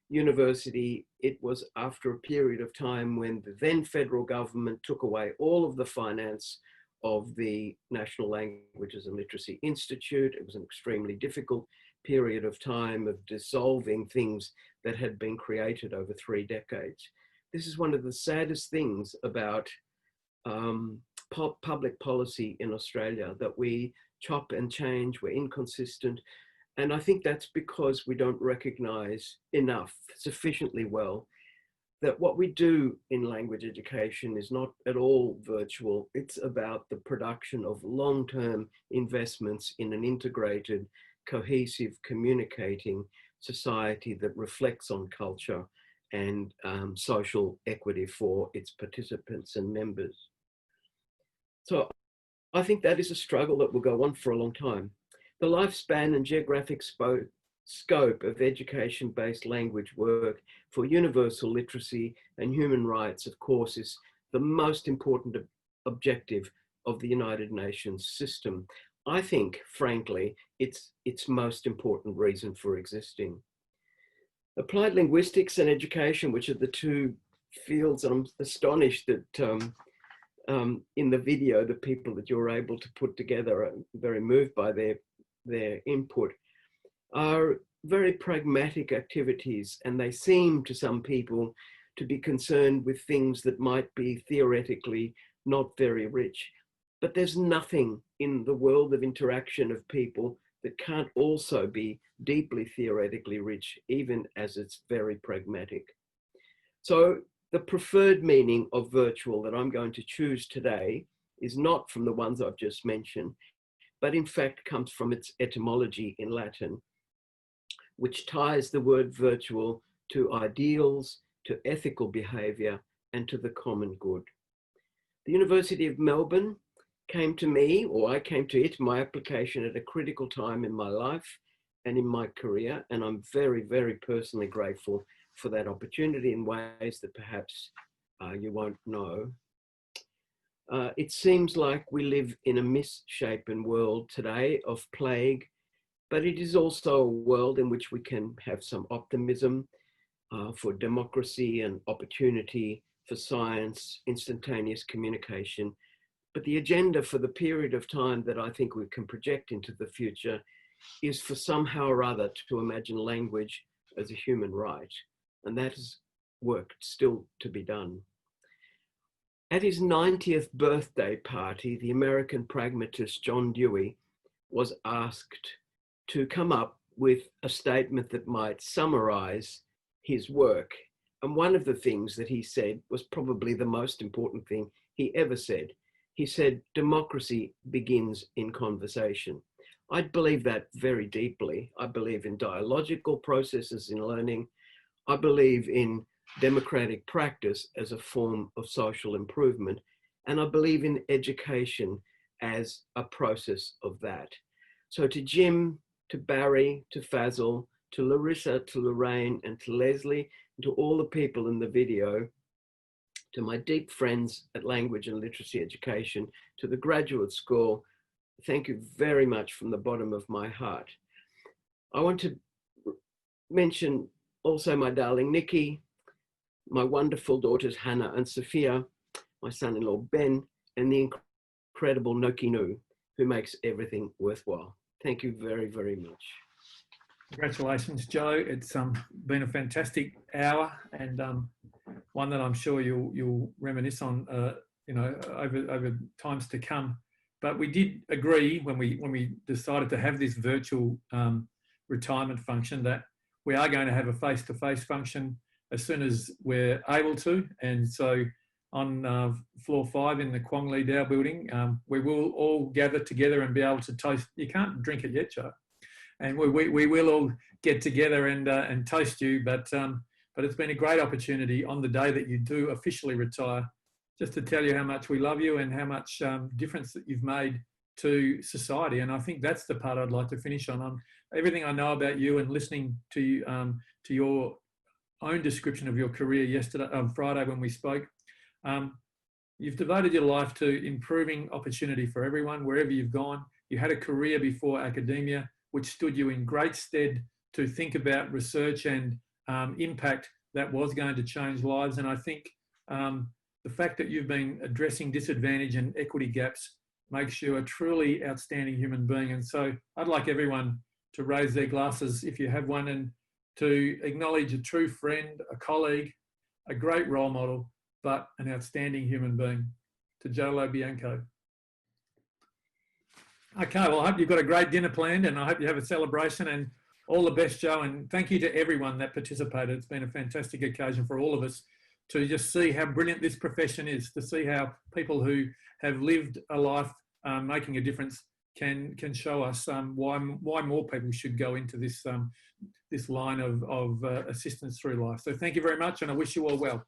university, it was after a period of time when the then federal government took away all of the finance of the National Languages and Literacy Institute. It was an extremely difficult period of time of dissolving things that had been created over 3 decades. This is one of the saddest things about public policy in Australia, that we chop and change, we're inconsistent. And I think that's because we don't recognize enough, sufficiently well, that what we do in language education is not at all virtual. It's about the production of long-term investments in an integrated, cohesive, communicating society that reflects on culture and social equity for its participants and members. So I think that is a struggle that will go on for a long time. The lifespan and geographic scope of education-based language work for universal literacy and human rights, of course, is the most important objective of the United Nations system. I think, frankly, it's its most important reason for existing. Applied linguistics and education, which are the two fields, I'm astonished that in the video, the people that you're able to put together are very moved by their input, are very pragmatic activities, and they seem to some people to be concerned with things that might be theoretically not very rich. But there's nothing in the world of interaction of people that can't also be deeply theoretically rich, even as it's very pragmatic. So the preferred meaning of virtual that I'm going to choose today is not from the ones I've just mentioned, but in fact comes from its etymology in Latin, which ties the word virtual to ideals, to ethical behavior, and to the common good. The University of Melbourne came to me, or I came to it, my application at a critical time in my life and in my career, and I'm very, very personally grateful for that opportunity in ways that perhaps you won't know. It seems like we live in a misshapen world today of plague, but it is also a world in which we can have some optimism for democracy and opportunity for science, instantaneous communication. But the agenda for the period of time that I think we can project into the future is for somehow or other to imagine language as a human right. And that is work still to be done. At his 90th birthday party, the American pragmatist John Dewey was asked to come up with a statement that might summarize his work. And one of the things that he said was probably the most important thing he ever said. He said, democracy begins in conversation. I believe that very deeply. I believe in dialogical processes in learning. I believe in democratic practice as a form of social improvement. And I believe in education as a process of that. So to Jim, to Barry, to Fazil, to Larissa, to Lorraine, and to Leslie, and to all the people in the video, to my deep friends at Language and Literacy Education, to the graduate school, thank you very much from the bottom of my heart. I want to mention also my darling Nikki, my wonderful daughters Hannah and Sophia, my son-in-law Ben, and the incredible Noki Nu, who makes everything worthwhile. Thank you very, very much. Congratulations, Joe. It's been a fantastic hour, and one that I'm sure you'll reminisce on, over times to come. But we did agree when we decided to have this virtual retirement function that we are going to have a face-to-face function as soon as we're able to. And so on floor 5 in the Kwong Lee Dow building, we will all gather together and be able to toast. You can't drink it yet, Joe. And we will all get together and toast you. But it's been a great opportunity on the day that you do officially retire, just to tell you how much we love you and how much difference that you've made to society. And I think that's the part I'd like to finish on. Everything I know about you and listening to your own description of your career yesterday, on Friday when we spoke, you've devoted your life to improving opportunity for everyone, wherever you've gone. You had a career before academia, which stood you in great stead to think about research and impact that was going to change lives. And I think the fact that you've been addressing disadvantage and equity gaps makes you a truly outstanding human being. And so I'd like everyone to raise their glasses, if you have one, and to acknowledge a true friend, a colleague, a great role model, but an outstanding human being, to Joe Bianco. Okay, well, I hope you've got a great dinner planned, and I hope you have a celebration, and all the best, Joe. And thank you to everyone that participated. It's been a fantastic occasion for all of us to just see how brilliant this profession is, to see how people who have lived a life making a difference can show us why more people should go into this this line of assistance through life. So thank you very much, and I wish you all well.